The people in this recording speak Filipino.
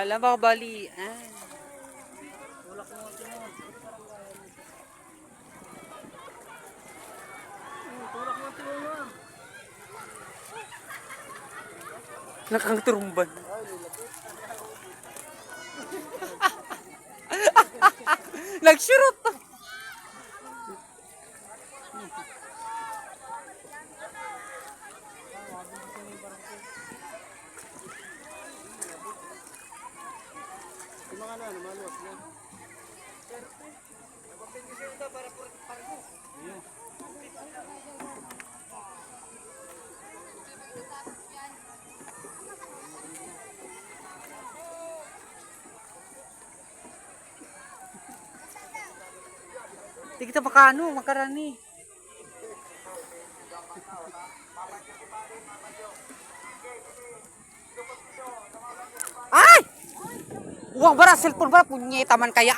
Kala baka bali. Nakangturumban. Nagsurot. Mga ano, maluwas na. Di kita makano, makarani. Ay! Uwang bara, cellphone bara, punyeta man kaya.